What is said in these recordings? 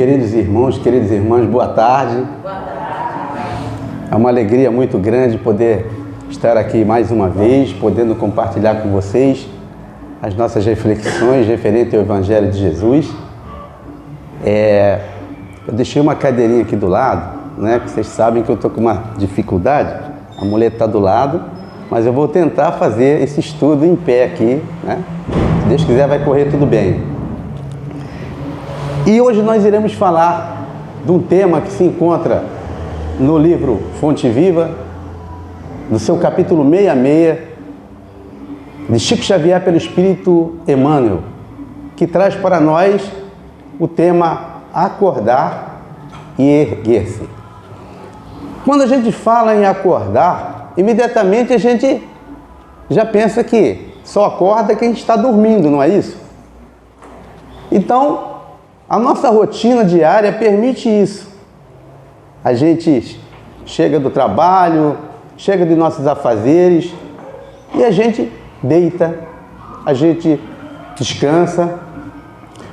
Queridos irmãos, queridas irmãs, boa tarde. Boa tarde. É uma alegria muito grande poder estar aqui mais uma vez, podendo compartilhar com vocês as nossas reflexões referentes ao Evangelho de Jesus. Eu deixei uma cadeirinha aqui do lado, né? Que vocês sabem que eu estou com uma dificuldade, a mulher está do lado, mas eu vou tentar fazer esse estudo em pé aqui, né? Se Deus quiser vai correr tudo bem. E hoje nós iremos falar de um tema que se encontra no livro Fonte Viva, no seu capítulo 66, de Chico Xavier pelo Espírito Emmanuel, que traz para nós o tema acordar e erguer-se. Quando a gente fala em acordar, imediatamente a gente já pensa que só acorda quem está dormindo, não é isso? Então, a nossa rotina diária permite isso. A gente chega do trabalho, chega de nossos afazeres e a gente deita, a gente descansa.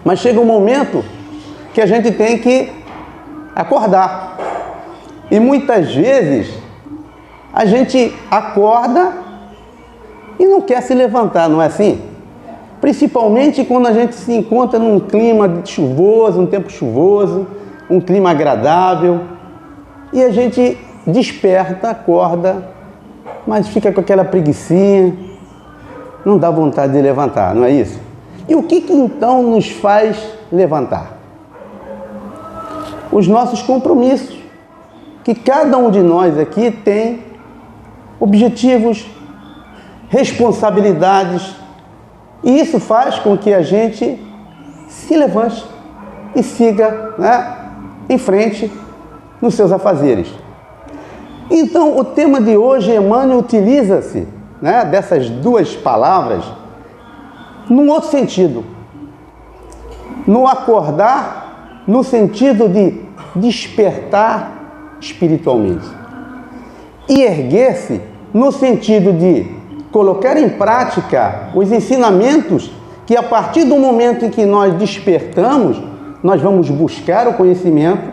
Mas chega um momento que a gente tem que acordar. E muitas vezes a gente acorda e não quer se levantar, não é assim? Principalmente quando a gente se encontra num clima chuvoso, um tempo chuvoso, um clima agradável, e a gente desperta, acorda, mas fica com aquela preguicinha, não dá vontade de levantar, não é isso? E o que então nos faz levantar? Os nossos compromissos, que cada um de nós aqui tem objetivos, responsabilidades, e isso faz com que a gente se levante e siga, né, em frente nos seus afazeres. Então, o tema de hoje, Emmanuel utiliza-se, né, dessas duas palavras num outro sentido. No acordar, no sentido de despertar espiritualmente. E erguer-se no sentido de colocar em prática os ensinamentos que, a partir do momento em que nós despertamos, nós vamos buscar o conhecimento,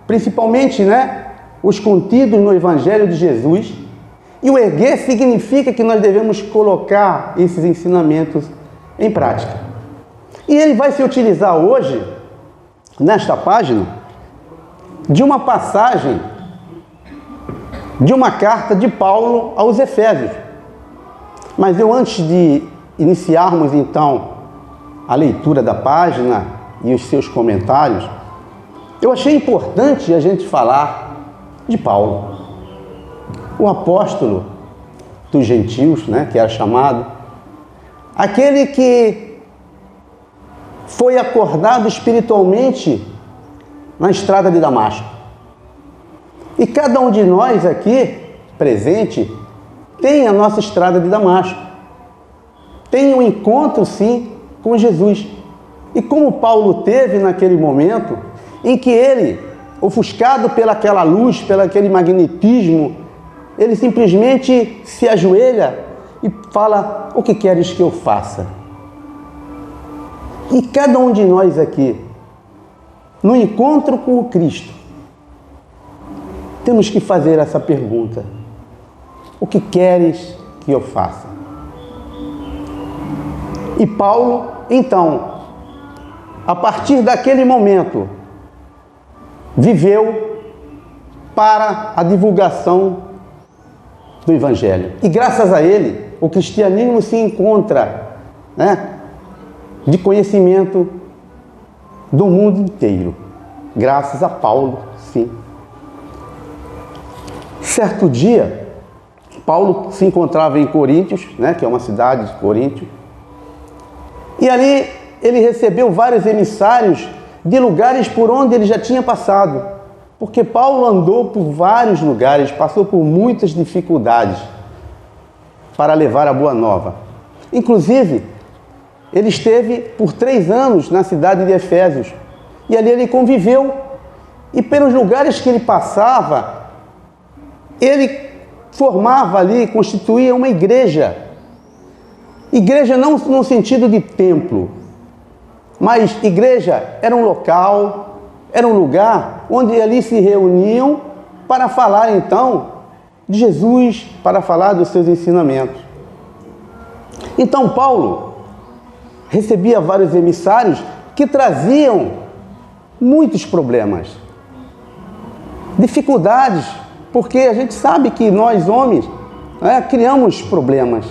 principalmente, né, os contidos no Evangelho de Jesus. E o erguer significa que nós devemos colocar esses ensinamentos em prática. E ele vai se utilizar hoje, nesta página, de uma passagem de uma carta de Paulo aos Efésios. Mas antes de iniciarmos então a leitura da página e os seus comentários, eu achei importante a gente falar de Paulo, o apóstolo dos gentios, né, que era chamado, aquele que foi acordado espiritualmente na estrada de Damasco. E cada um de nós aqui presente tem a nossa estrada de Damasco. Tem um encontro, sim, com Jesus. E como Paulo teve naquele momento em que ele, ofuscado pelaquela luz, pelo aquele magnetismo, ele simplesmente se ajoelha e fala: o que queres que eu faça? E cada um de nós aqui, no encontro com o Cristo, temos que fazer essa pergunta: o que queres que eu faça? E Paulo, então, a partir daquele momento, viveu para a divulgação do Evangelho. E graças a ele, o cristianismo se encontra, né, de conhecimento do mundo inteiro. Graças a Paulo, sim. Certo dia, Paulo se encontrava em Coríntios, né, que é uma cidade de Coríntio, e ali ele recebeu vários emissários de lugares por onde ele já tinha passado, porque Paulo andou por vários lugares, passou por muitas dificuldades para levar a boa nova. Inclusive, ele esteve por 3 anos na cidade de Efésios, e ali ele conviveu, e pelos lugares que ele passava, ele formava ali, constituía uma igreja. Igreja não no sentido de templo, mas igreja era um local, era um lugar onde ali se reuniam para falar então de Jesus, para falar dos seus ensinamentos. Então Paulo recebia vários emissários que traziam muitos problemas, dificuldades, porque a gente sabe que nós homens criamos problemas.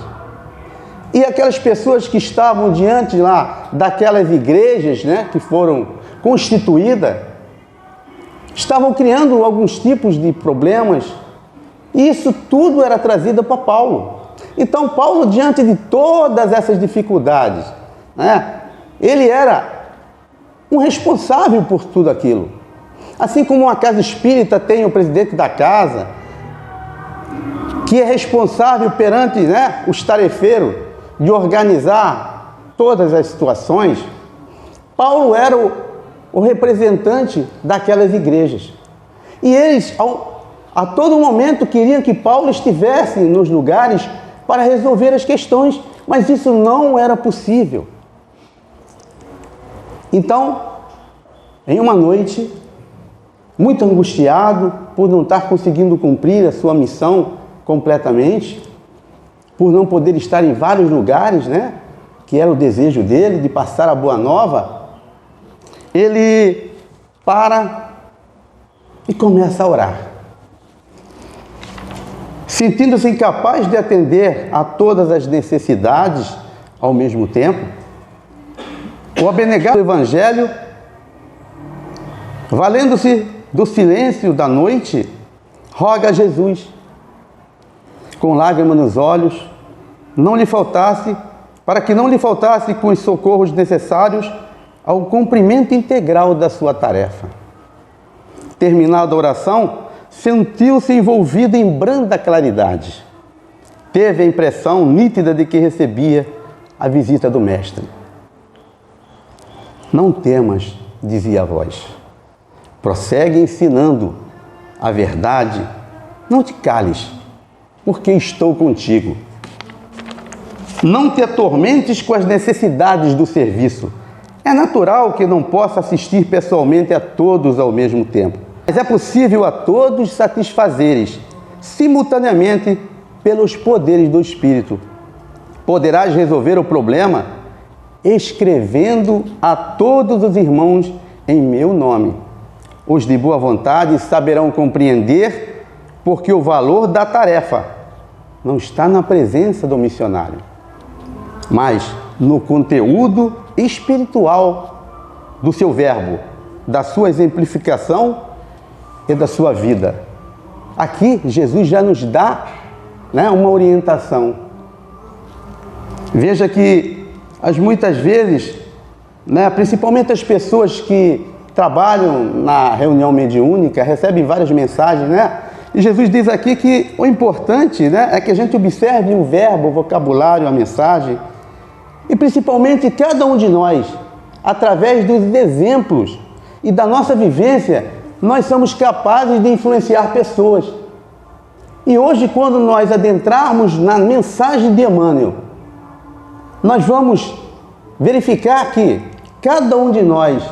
E aquelas pessoas que estavam diante lá daquelas igrejas, que foram constituídas, estavam criando alguns tipos de problemas, e isso tudo era trazido para Paulo. Então Paulo, diante de todas essas dificuldades, ele era um responsável por tudo aquilo. Assim como uma casa espírita tem o presidente da casa, que é responsável perante os tarefeiros de organizar todas as situações, Paulo era o representante daquelas igrejas. E eles, a todo momento, queriam que Paulo estivesse nos lugares para resolver as questões, mas isso não era possível. Então, em uma noite, muito angustiado por não estar conseguindo cumprir a sua missão completamente, por não poder estar em vários lugares, que era o desejo dele, de passar a boa nova, ele para e começa a orar. Sentindo-se incapaz de atender a todas as necessidades ao mesmo tempo, o abnegado evangelho, valendo-se do silêncio da noite, roga a Jesus, com lágrimas nos olhos, para que não lhe faltasse com os socorros necessários ao cumprimento integral da sua tarefa. Terminada a oração, sentiu-se envolvido em branda claridade. Teve a impressão nítida de que recebia a visita do Mestre. Não temas, dizia a voz. Prossegue ensinando a verdade. Não te cales, porque estou contigo. Não te atormentes com as necessidades do serviço. É natural que não possa assistir pessoalmente a todos ao mesmo tempo, mas é possível a todos satisfazeres simultaneamente pelos poderes do Espírito. Poderás resolver o problema escrevendo a todos os irmãos em meu nome. Os de boa vontade saberão compreender, porque o valor da tarefa não está na presença do missionário, mas no conteúdo espiritual do seu verbo, da sua exemplificação e da sua vida. Aqui, Jesus já nos dá uma orientação. Veja que, muitas vezes, principalmente as pessoas que trabalham na reunião mediúnica, recebem várias mensagens, E Jesus diz aqui que o importante é que a gente observe o verbo, o vocabulário, a mensagem, e principalmente cada um de nós, através dos exemplos e da nossa vivência, nós somos capazes de influenciar pessoas. E hoje, quando nós adentrarmos na mensagem de Emmanuel, nós vamos verificar que cada um de nós,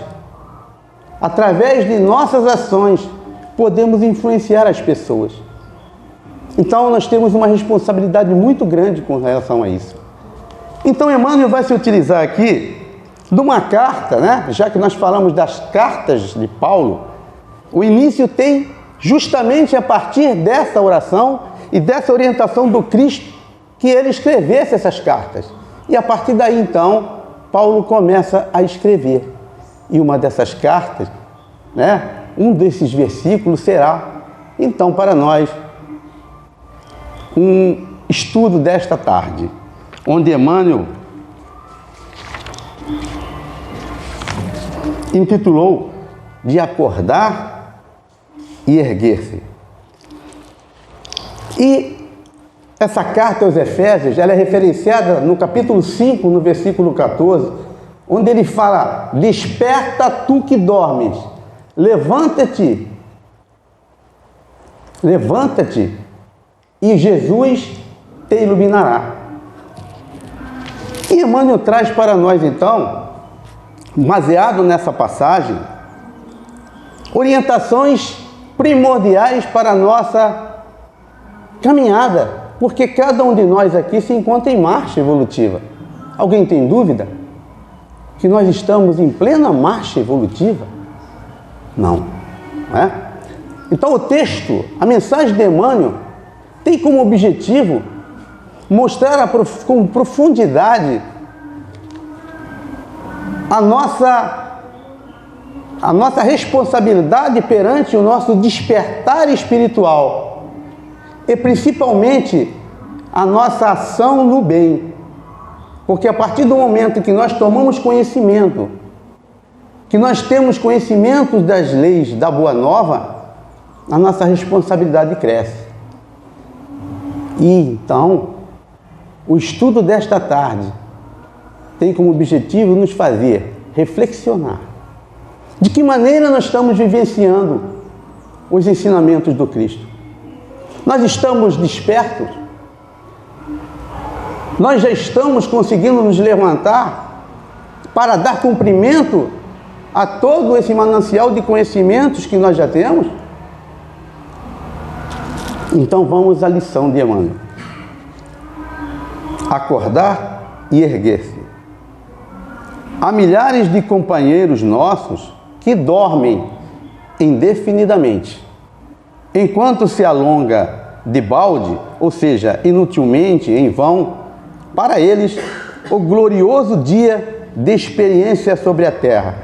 através de nossas ações, podemos influenciar as pessoas. Então, nós temos uma responsabilidade muito grande com relação a isso. Então, Emmanuel vai se utilizar aqui de uma carta, já que nós falamos das cartas de Paulo, o início tem justamente a partir dessa oração e dessa orientação do Cristo que ele escrevesse essas cartas. E a partir daí, então, Paulo começa a escrever. E uma dessas cartas, um desses versículos será, então, para nós, um estudo desta tarde, onde Emmanuel intitulou de acordar e erguer-se. E essa carta aos Efésios, ela é referenciada no capítulo 5, no versículo 14, onde ele fala: desperta tu que dormes, levanta-te, e Jesus te iluminará. E Emmanuel traz para nós, então, baseado nessa passagem, orientações primordiais para a nossa caminhada, porque cada um de nós aqui se encontra em marcha evolutiva. Alguém tem dúvida que nós estamos em plena marcha evolutiva? Não, não é? Então o texto, a mensagem de Emmanuel, tem como objetivo mostrar com profundidade a nossa responsabilidade perante o nosso despertar espiritual e principalmente a nossa ação no bem. Porque a partir do momento que nós tomamos conhecimento, que nós temos conhecimento das leis da Boa Nova, a nossa responsabilidade cresce. E então, o estudo desta tarde tem como objetivo nos fazer reflexionar. De que maneira nós estamos vivenciando os ensinamentos do Cristo? Nós estamos despertos? Nós já estamos conseguindo nos levantar para dar cumprimento a todo esse manancial de conhecimentos que nós já temos? Então vamos à lição de Emmanuel. Acordar e erguer-se. Há milhares de companheiros nossos que dormem indefinidamente, enquanto se alonga de balde, ou seja, inutilmente, em vão, para eles, o glorioso dia de experiência sobre a terra.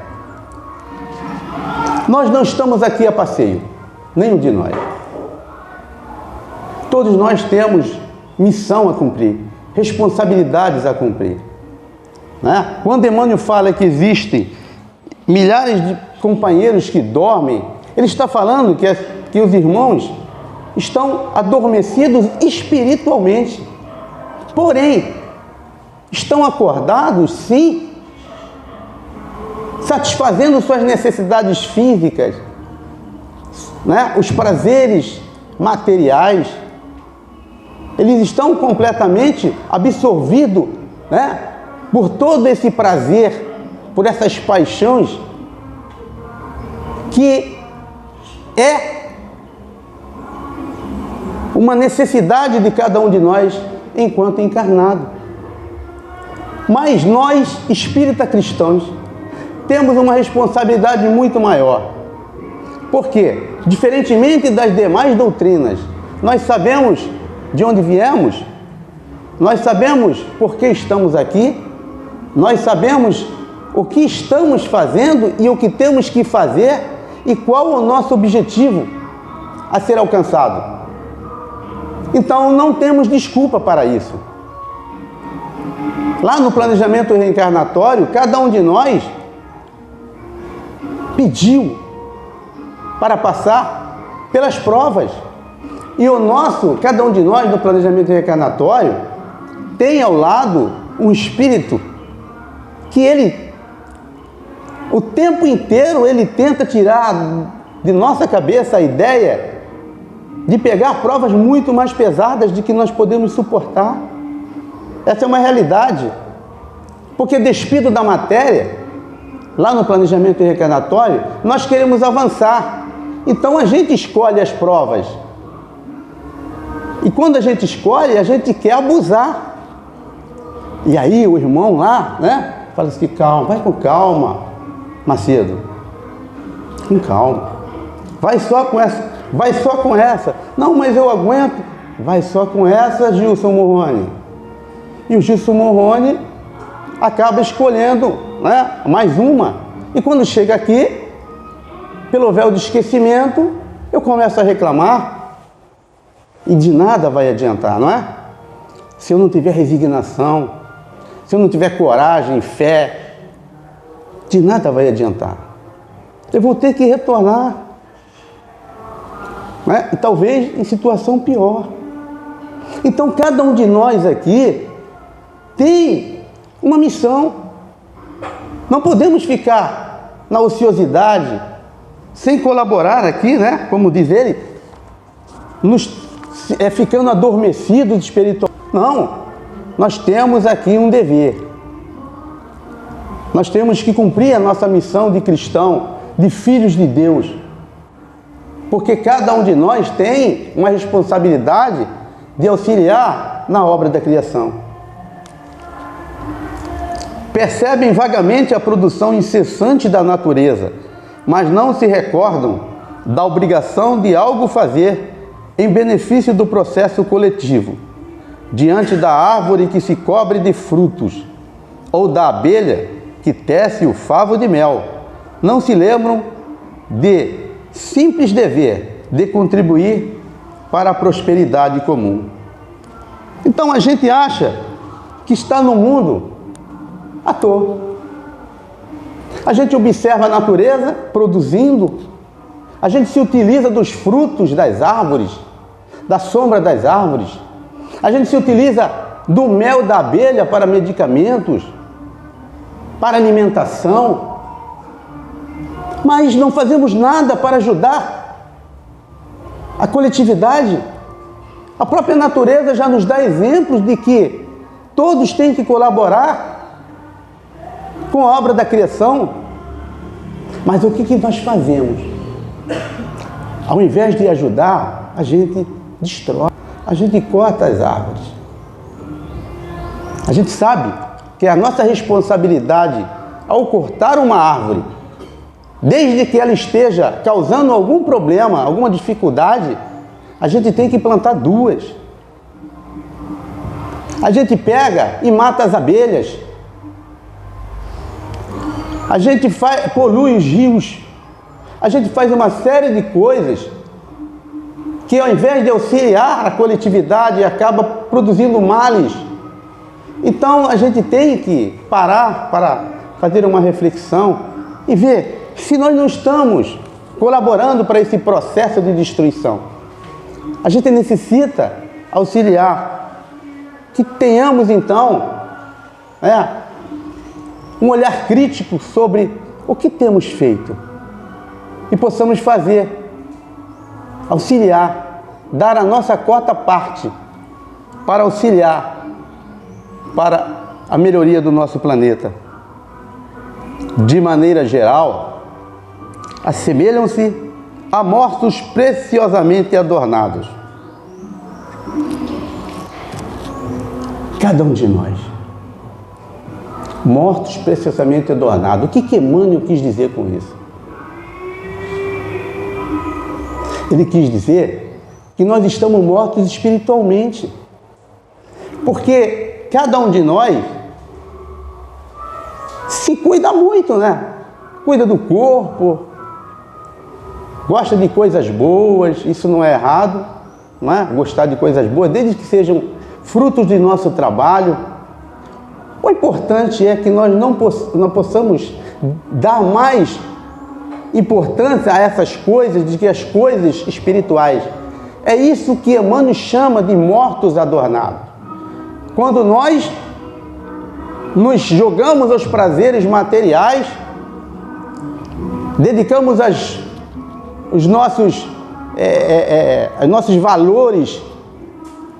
Nós não estamos aqui a passeio, nenhum de nós. Todos nós temos missão a cumprir, responsabilidades a cumprir. Né? Quando Emmanuel fala que existem milhares de companheiros que dormem, ele está falando que os irmãos estão adormecidos espiritualmente. Porém, estão acordados, sim, satisfazendo suas necessidades físicas, né? Os prazeres materiais. Eles estão completamente absorvidos, né? Por todo esse prazer, por essas paixões, que é uma necessidade de cada um de nós enquanto encarnado. Mas nós, espírita cristãos, temos uma responsabilidade muito maior. Por quê? Diferentemente das demais doutrinas, nós sabemos de onde viemos, nós sabemos por que estamos aqui, nós sabemos o que estamos fazendo e o que temos que fazer e qual o nosso objetivo a ser alcançado. Então não temos desculpa para isso. Lá no planejamento reencarnatório, cada um de nós pediu para passar pelas provas. E cada um de nós no planejamento reencarnatório tem ao lado um espírito que ele, o tempo inteiro, ele tenta tirar de nossa cabeça a ideia de pegar provas muito mais pesadas de que nós podemos suportar. Essa é uma realidade. Porque despido da matéria, lá no planejamento reencarnatório, nós queremos avançar. Então a gente escolhe as provas. E quando a gente escolhe, a gente quer abusar. E aí o irmão lá, né, fala assim, calma, vai com calma, Macedo. Com calma. Vai só com essa. Não, mas eu aguento. Vai só com essa, Gilson Morrone. E o Gilson Morrone acaba escolhendo, né, mais uma. E quando chega aqui, pelo véu de esquecimento, eu começo a reclamar. E de nada vai adiantar, não é? Se eu não tiver resignação, se eu não tiver coragem, fé, de nada vai adiantar. Eu vou ter que retornar, né? E talvez em situação pior. Então cada um de nós aqui tem uma missão. Não podemos ficar na ociosidade, sem colaborar aqui, né? Como diz ele, ficando adormecidos espiritualmente. Não, nós temos aqui um dever. Nós temos que cumprir a nossa missão de cristão, de filhos de Deus, porque cada um de nós tem uma responsabilidade de auxiliar na obra da criação. Percebem vagamente a produção incessante da natureza, mas não se recordam da obrigação de algo fazer em benefício do processo coletivo, diante da árvore que se cobre de frutos, ou da abelha que tece o favo de mel. Não se lembram de simples dever de contribuir para a prosperidade comum. Então a gente acha que está no mundo à toa. A gente observa a natureza produzindo, a gente se utiliza dos frutos das árvores, da sombra das árvores, a gente se utiliza do mel da abelha para medicamentos, para alimentação, mas não fazemos nada para ajudar a coletividade. A própria natureza já nos dá exemplos de que todos têm que colaborar com a obra da criação. Mas o que nós fazemos? Ao invés de ajudar, a gente destrói, a gente corta as árvores. A gente sabe que a nossa responsabilidade ao cortar uma árvore, desde que ela esteja causando algum problema, alguma dificuldade, a gente tem que plantar duas. A gente pega e mata as abelhas. A gente polui os rios. A gente faz uma série de coisas que, ao invés de auxiliar a coletividade, acaba produzindo males. Então, a gente tem que parar para fazer uma reflexão e ver se nós não estamos colaborando para esse processo de destruição. A gente necessita auxiliar, que tenhamos então um olhar crítico sobre o que temos feito e possamos fazer, auxiliar, dar a nossa cota parte para auxiliar para a melhoria do nosso planeta. De maneira geral, assemelham-se a mortos preciosamente adornados. Cada um de nós, mortos preciosamente adornados. O que Emmanuel quis dizer com isso? Ele quis dizer que nós estamos mortos espiritualmente, porque cada um de nós se cuida muito, né? Cuida do corpo, gosta de coisas boas, isso não é errado, não é? Gostar de coisas boas, desde que sejam frutos de nosso trabalho. O importante é que nós não possamos dar mais importância a essas coisas do que as coisas espirituais. É isso que Emmanuel chama de mortos adornados. Quando nós nos jogamos aos prazeres materiais, dedicamos os nossos valores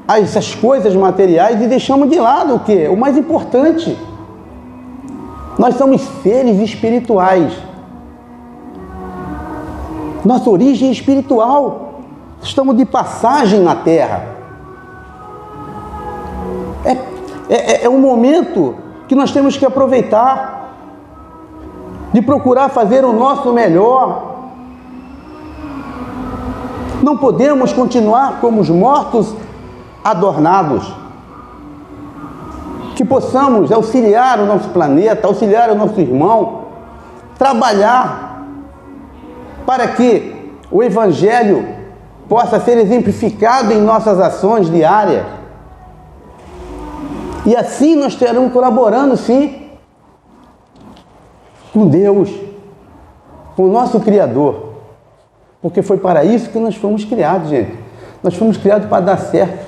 a essas coisas materiais e deixamos de lado o quê? O mais importante. Nós somos seres espirituais. Nossa origem é espiritual. Estamos de passagem na Terra. É um momento que nós temos que aproveitar, de procurar fazer o nosso melhor. Não podemos continuar como os mortos adornados. Que possamos auxiliar o nosso planeta, auxiliar o nosso irmão, trabalhar para que o Evangelho possa ser exemplificado em nossas ações diárias. E assim nós estaremos colaborando, sim, com Deus, com o nosso Criador. Porque foi para isso que nós fomos criados, gente. Nós fomos criados para dar certo.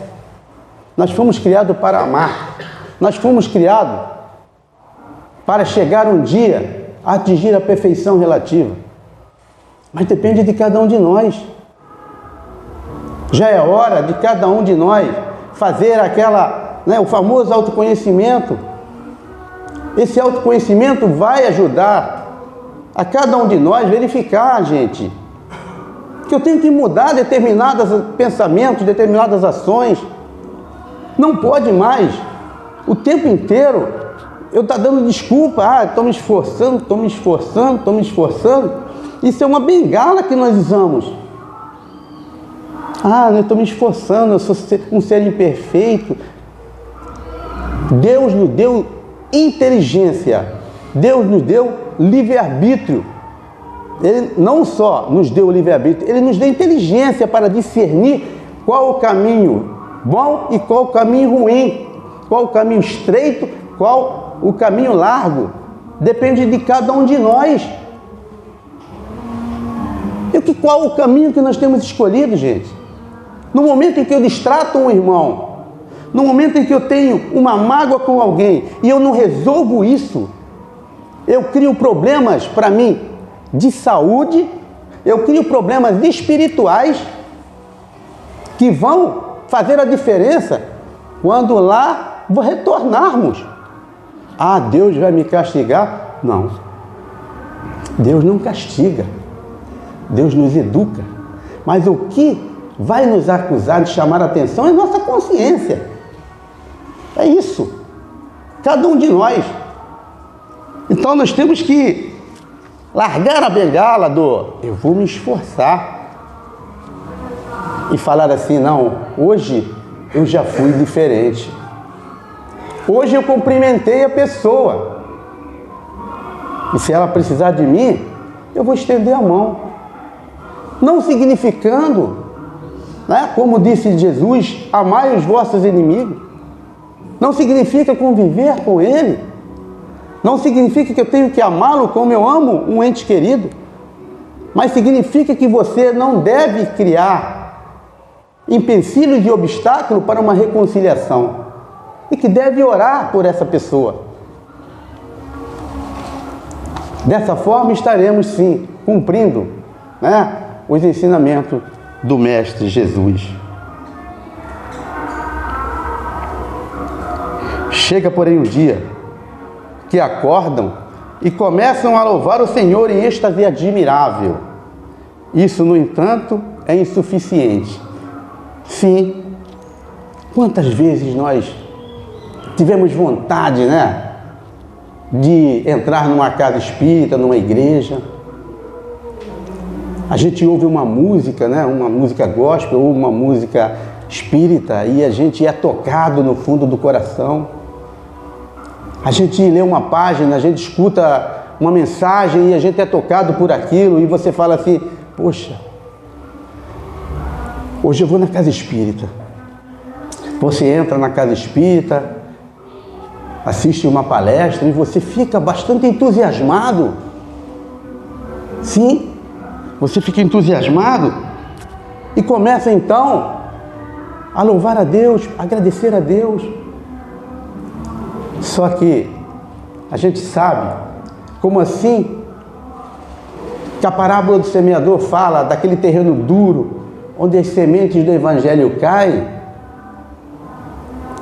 Nós fomos criados para amar. Nós fomos criados para chegar um dia a atingir a perfeição relativa. Mas depende de cada um de nós. Já é hora de cada um de nós fazer o famoso autoconhecimento. Esse autoconhecimento vai ajudar a cada um de nós verificar, gente, que eu tenho que mudar determinados pensamentos, determinadas ações. Não pode mais, o tempo inteiro, eu estou dando desculpa, estou me esforçando. Isso é uma bengala que nós usamos. Eu estou me esforçando, eu sou um ser imperfeito. Deus nos deu inteligência, Deus nos deu livre-arbítrio. Ele não só nos deu o livre-arbítrio, Ele nos deu inteligência para discernir qual o caminho bom e qual o caminho ruim, qual o caminho estreito, qual o caminho largo. Depende de cada um de nós. E qual o caminho que nós temos escolhido, gente? No momento em que eu distrato um irmão, no momento em que eu tenho uma mágoa com alguém e eu não resolvo isso, eu crio problemas para mim de saúde, eu crio problemas espirituais que vão fazer a diferença quando lá retornarmos. Deus vai me castigar? Não. Deus não castiga. Deus nos educa. Mas o que vai nos acusar de chamar a atenção é nossa consciência. É isso. Cada um de nós. Então nós temos que largar a bengala eu vou me esforçar. E falar assim, não, hoje eu já fui diferente. Hoje eu cumprimentei a pessoa. E se ela precisar de mim, eu vou estender a mão. Não significando, como disse Jesus, amai os vossos inimigos. Não significa conviver com ele. Não significa que eu tenho que amá-lo como eu amo um ente querido. Mas significa que você não deve criar empecilhos e obstáculos para uma reconciliação. E que deve orar por essa pessoa. Dessa forma estaremos sim cumprindo os ensinamentos do Mestre Jesus. Chega, porém, um dia que acordam e começam a louvar o Senhor em êxtase admirável. Isso, no entanto, é insuficiente. Sim, quantas vezes nós tivemos vontade, de entrar numa casa espírita, numa igreja. A gente ouve uma música, uma música gospel ou uma música espírita e a gente é tocado no fundo do coração. A gente lê uma página, a gente escuta uma mensagem e a gente é tocado por aquilo e você fala assim, poxa, hoje eu vou na casa espírita. Você entra na casa espírita, assiste uma palestra e você fica bastante entusiasmado. Sim, você fica entusiasmado e começa então a louvar a Deus, a agradecer a Deus. Só que a gente sabe, como assim, que a parábola do semeador fala daquele terreno duro, onde as sementes do Evangelho caem.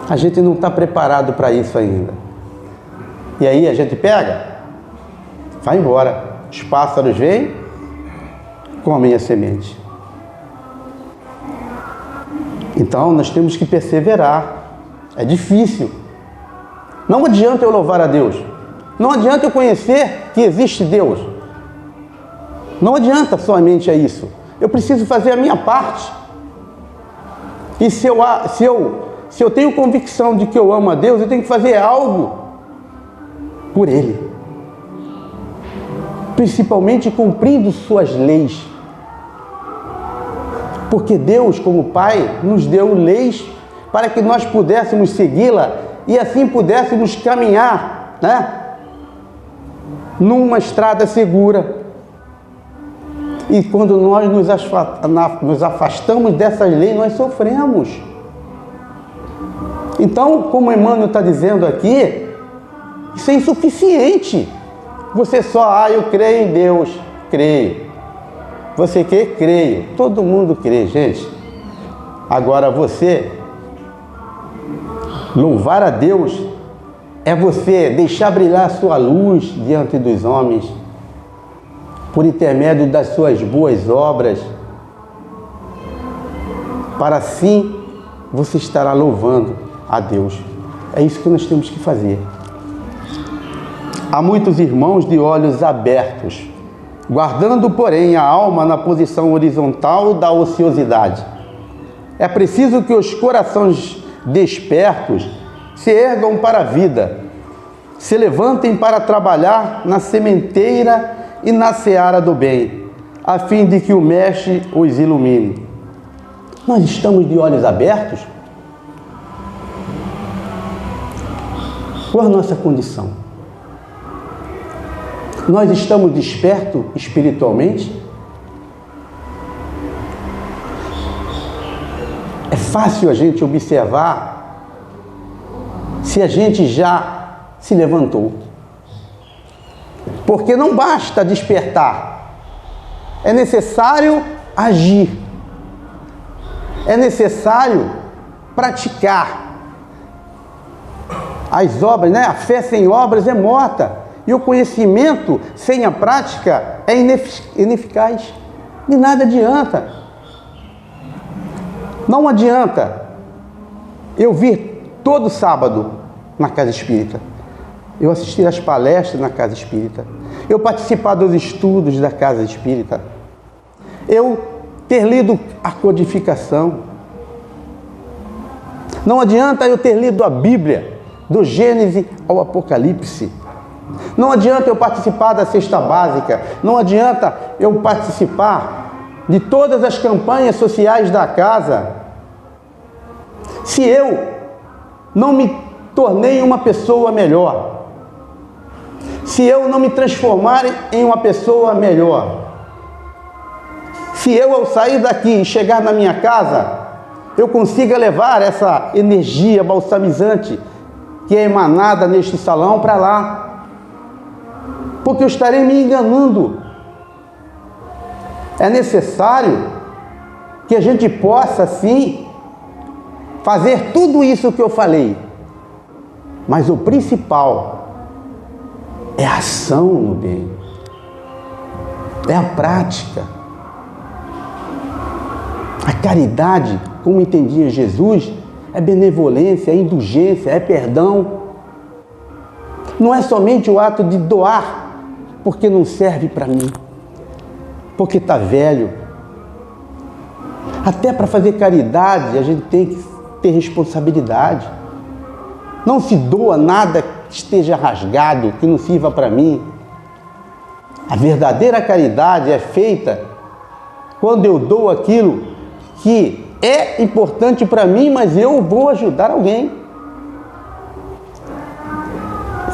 A gente não está preparado para isso ainda. E aí a gente pega, vai embora. Os pássaros vêm, comem a semente. Então nós temos que perseverar. É difícil. Não adianta eu louvar a Deus. Não adianta eu conhecer que existe Deus. Não adianta somente isso. Eu preciso fazer a minha parte. E se eu tenho convicção de que eu amo a Deus, eu tenho que fazer algo por Ele. Principalmente cumprindo suas leis. Porque Deus, como Pai, nos deu leis para que nós pudéssemos segui-la e assim pudéssemos caminhar, numa estrada segura. E quando nós nos afastamos dessas leis, nós sofremos. Então, como Emmanuel está dizendo aqui, isso é insuficiente. Você só, eu creio em Deus, creio. Você quer? Creio. Todo mundo crê, gente. Agora você, louvar a Deus, é você deixar brilhar a sua luz diante dos homens, por intermédio das suas boas obras, para assim você estará louvando a Deus. É isso que nós temos que fazer. Há muitos irmãos de olhos abertos, guardando, porém, a alma na posição horizontal da ociosidade. É preciso que os corações despertos se ergam para a vida, se levantem para trabalhar na sementeira e na seara do bem, a fim de que o Mestre os ilumine. Nós estamos de olhos abertos? Qual a nossa condição? Nós estamos despertos espiritualmente? É fácil a gente observar se a gente já se levantou. Porque não basta despertar, é necessário agir, é necessário praticar. As obras, né? A fé sem obras é morta, e o conhecimento sem a prática é ineficaz. De nada adianta. Não adianta eu vir todo sábado na casa espírita, eu assistir às palestras na casa espírita, eu participar dos estudos da casa espírita, eu ter lido a codificação. Não adianta eu ter lido a Bíblia, do Gênesis ao Apocalipse. Não adianta eu participar da cesta básica, não adianta eu participar de todas as campanhas sociais da casa, se eu não me tornei uma pessoa melhor, se eu não me transformar em uma pessoa melhor, se eu, ao sair daqui e chegar na minha casa, eu consiga levar essa energia balsamizante que é emanada neste salão para lá, porque eu estarei me enganando. É necessário que a gente possa, sim, fazer tudo isso que eu falei, mas o principal é a ação no bem, é a prática. A caridade, como entendia Jesus, é benevolência, é indulgência, é perdão. Não é somente o ato de doar, porque não serve para mim, porque está velho. Até para fazer caridade, a gente tem que ter responsabilidade. Não se doa nada que esteja rasgado, que não sirva para mim. A verdadeira caridade é feita quando eu dou aquilo que é importante para mim, mas eu vou ajudar alguém.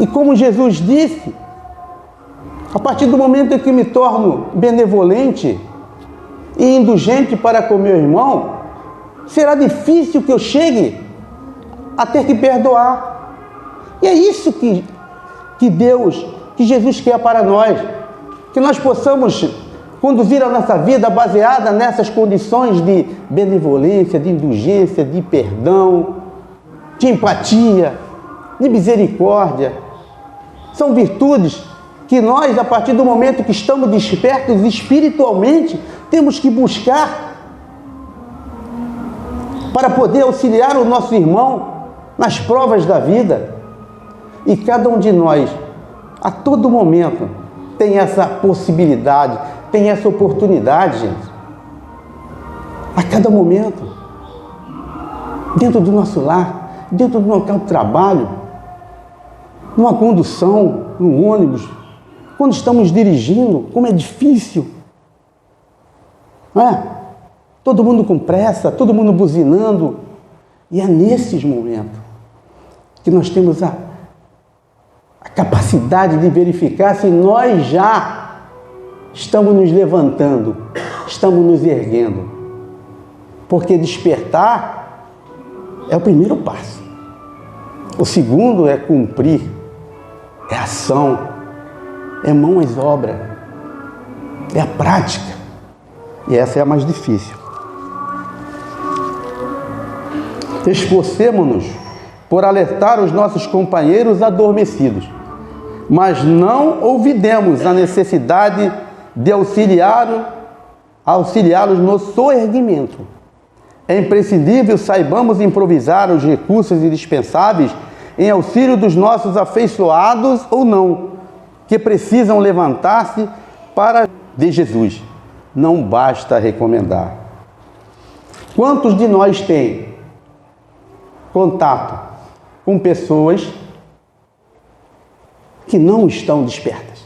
E como Jesus disse, a partir do momento em que me torno benevolente e indulgente para com meu irmão, será difícil que eu chegue a ter que perdoar. E é isso que Jesus quer para nós, que nós possamos conduzir a nossa vida baseada nessas condições de benevolência, de indulgência, de perdão, de empatia, de misericórdia. São virtudes que nós, a partir do momento que estamos despertos espiritualmente, temos que buscar para poder auxiliar o nosso irmão nas provas da vida. E cada um de nós, a todo momento, tem essa possibilidade, tem essa oportunidade, gente. A cada momento, dentro do nosso lar, dentro do local de trabalho, numa condução, num ônibus, quando estamos dirigindo, como é difícil, não é? Todo mundo com pressa, todo mundo buzinando, e é nesses momentos que nós temos a capacidade de verificar se nós já estamos nos levantando, estamos nos erguendo, porque despertar é o primeiro passo. O segundo é cumprir, é ação, é mão às obras, é a prática, e essa é a mais difícil. Esforcemo-nos por alertar os nossos companheiros adormecidos, mas não olvidemos a necessidade de auxiliá-los no soerguimento. é imprescindível saibamos improvisar os recursos indispensáveis em auxílio dos nossos afeiçoados ou não, que precisam levantar-se para de Jesus. Não basta recomendar. Quantos de nós têm contato com pessoas que não estão despertas?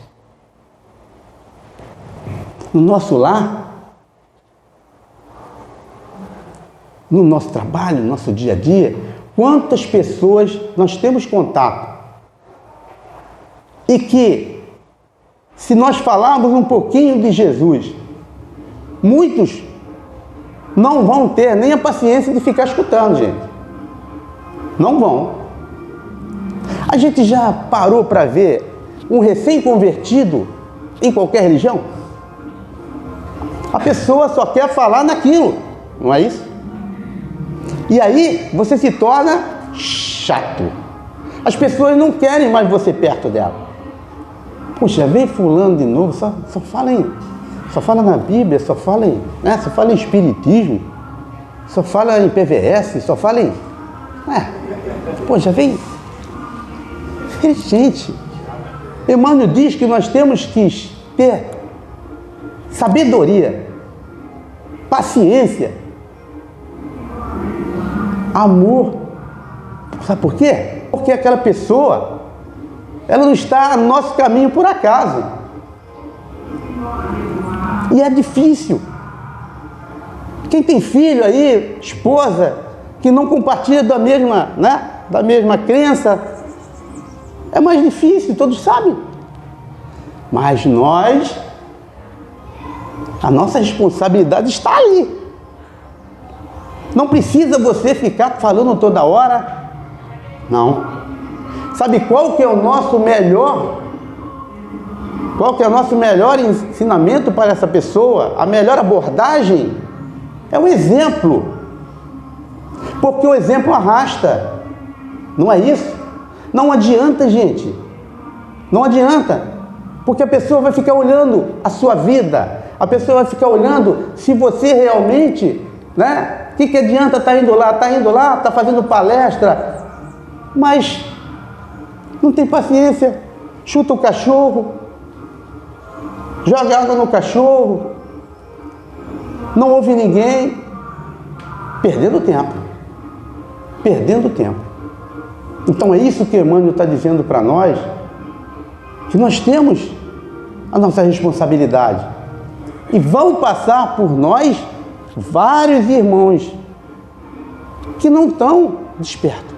No nosso lar, no nosso trabalho, no nosso dia a dia, quantas pessoas nós temos contato e que, se nós falarmos um pouquinho de Jesus, muitos não vão ter nem a paciência de ficar escutando, gente. Não vão. A gente já parou para ver um recém-convertido em qualquer religião? A pessoa só quer falar naquilo, não é isso? E aí você se torna chato. As pessoas não querem mais você perto dela. Poxa, vem fulano de novo, só fala na Bíblia, só fala em espiritismo, só fala em PVS, só fala em... Poxa, vem... Gente, Emmanuel diz que nós temos que ter sabedoria, paciência, amor. Sabe por quê? Porque aquela pessoa, ela não está no nosso caminho por acaso. E é difícil. Quem tem filho aí, esposa, que não compartilha da mesma crença, é mais difícil, todos sabem. Mas a nossa responsabilidade está ali. Não precisa você ficar falando toda hora. Não. Sabe qual que é o nosso melhor? Qual que é o nosso melhor ensinamento para essa pessoa? A melhor abordagem é o exemplo. Porque o exemplo arrasta. Não é isso? Não adianta, gente. Não adianta. Porque a pessoa vai ficar olhando a sua vida. A pessoa vai ficar olhando se você realmente, O que adianta estar indo lá, tá fazendo palestra, mas não tem paciência, chuta o cachorro, joga água no cachorro, não ouve ninguém, perdendo tempo. Então é isso que Emmanuel está dizendo para nós, que nós temos a nossa responsabilidade. E vão passar por nós vários irmãos que não estão despertos.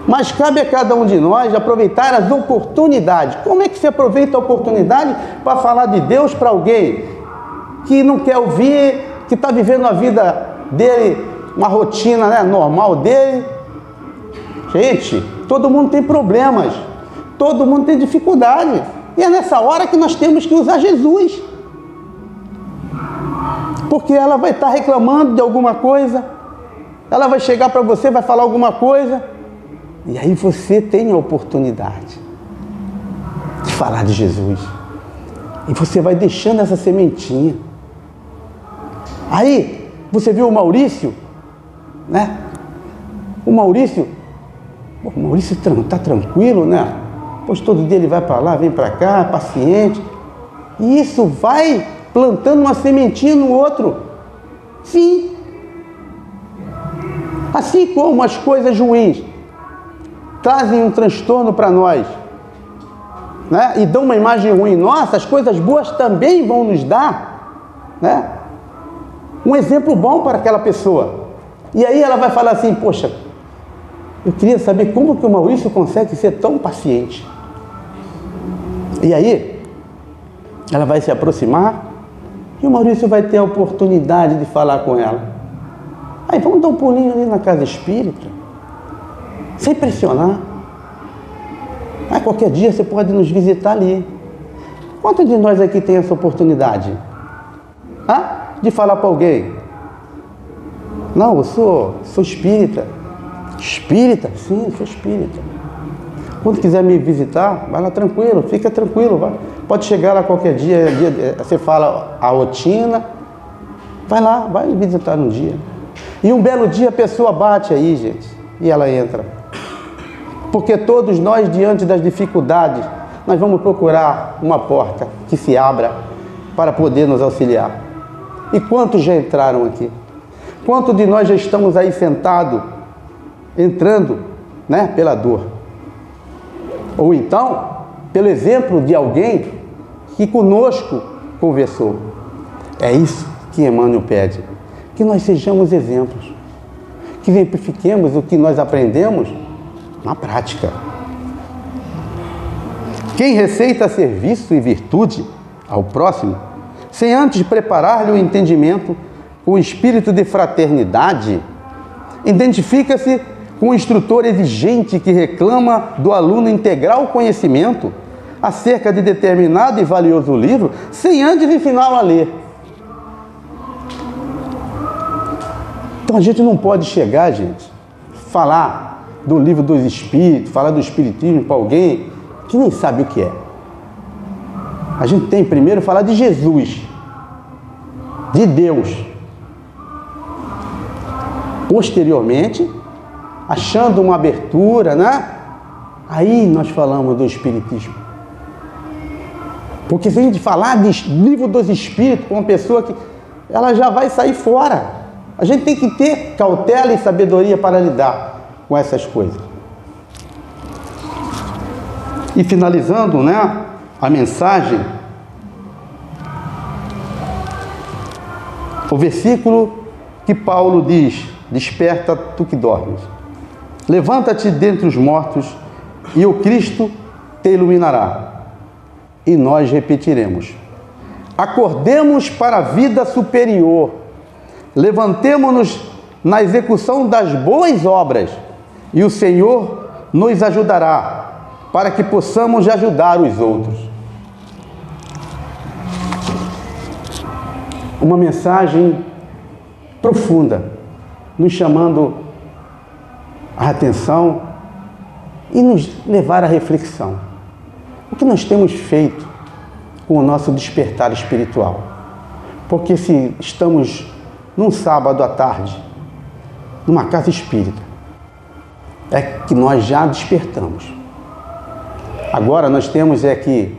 Mas cabe a cada um de nós aproveitar as oportunidades. Como é que se aproveita a oportunidade para falar de Deus para alguém que não quer ouvir, que está vivendo a vida dele, uma rotina normal dele? Gente, todo mundo tem problemas, todo mundo tem dificuldade. E é nessa hora que nós temos que usar Jesus. Porque ela vai estar reclamando de alguma coisa, ela vai chegar para você, vai falar alguma coisa, e aí você tem a oportunidade de falar de Jesus. E você vai deixando essa sementinha. Aí, você viu o Maurício, O Maurício está tranquilo, Pois todo dia ele vai para lá, vem para cá, paciente. E isso vai plantando uma sementinha no outro. Sim. Assim como as coisas ruins trazem um transtorno para nós, e dão uma imagem ruim nossa, as coisas boas também vão nos dar, um exemplo bom para aquela pessoa. E aí ela vai falar assim: poxa, eu queria saber como que o Maurício consegue ser tão paciente. E aí ela vai se aproximar e o Maurício vai ter a oportunidade de falar com ela. Aí vamos dar um pulinho ali na casa espírita, sem pressionar. Qualquer dia você pode nos visitar ali. Quantos de nós aqui tem essa oportunidade? De falar para alguém: não, eu sou espírita. Espírita? Sim, sou espírita. Quando quiser me visitar, vai lá tranquilo, fica tranquilo, vai. Pode chegar lá qualquer dia, você fala a rotina, vai lá, vai visitar um dia. E um belo dia a pessoa bate aí, gente, e ela entra. Porque todos nós, diante das dificuldades, nós vamos procurar uma porta que se abra para poder nos auxiliar. E quantos já entraram aqui? Quantos de nós já estamos aí sentados, entrando, né, pela dor? Ou então, pelo exemplo de alguém que conosco conversou. É isso que Emmanuel pede, que nós sejamos exemplos, que verifiquemos o que nós aprendemos na prática. Quem receita serviço e virtude ao próximo, sem antes preparar-lhe o entendimento com o espírito de fraternidade, identifica-se com o instrutor exigente que reclama do aluno integral conhecimento acerca de determinado e valioso livro, sem antes ensiná-lo a ler. Então a gente não pode chegar, gente, falar do livro dos Espíritos, falar do Espiritismo para alguém que nem sabe o que é. A gente tem primeiro falar de Jesus, de Deus. Posteriormente, achando uma abertura, né? Aí nós falamos do Espiritismo. Porque se a gente falar de livro dos Espíritos com uma pessoa que ela já vai sair fora. A gente tem que ter cautela e sabedoria para lidar com essas coisas. E finalizando, né, a mensagem, o versículo que Paulo diz: desperta tu que dormes, levanta-te dentre os mortos e o Cristo te iluminará. E nós repetiremos: acordemos para a vida superior, levantemo-nos na execução das boas obras e o Senhor nos ajudará para que possamos ajudar os outros. Uma mensagem profunda, nos chamando a atenção e nos levar à reflexão. O que nós temos feito com o nosso despertar espiritual? Porque se estamos num sábado à tarde, numa casa espírita, é que nós já despertamos. Agora nós temos que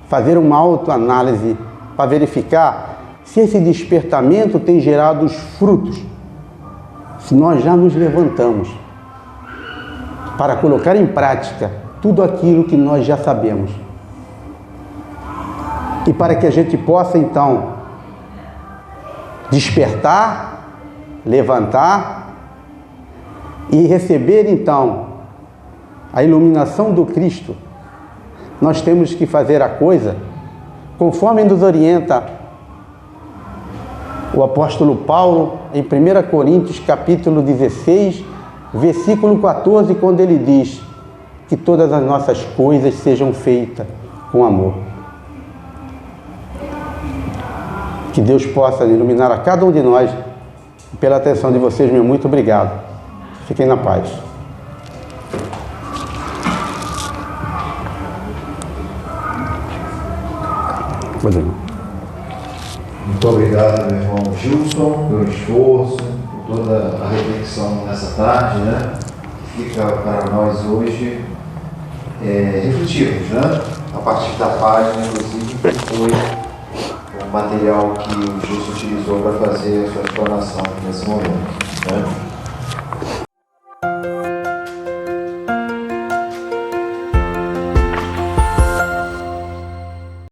fazer uma autoanálise para verificar se esse despertamento tem gerado os frutos, se nós já nos levantamos para colocar em prática tudo aquilo que nós já sabemos. E para que a gente possa então despertar, levantar e receber então a iluminação do Cristo, nós temos que fazer a coisa conforme nos orienta o apóstolo Paulo em 1 Coríntios capítulo 16, versículo 14, quando ele diz que todas as nossas coisas sejam feitas com amor. Que Deus possa iluminar a cada um de nós. Pela atenção de vocês, meu muito obrigado. Fiquem na paz. Muito obrigado, meu irmão Gilson, pelo esforço, por toda a reflexão nessa tarde, né? Fica para nós hoje refletirmos, né? A partir da página, inclusive, que foi o material que o Gilson utilizou para fazer a sua explanação nesse momento, né?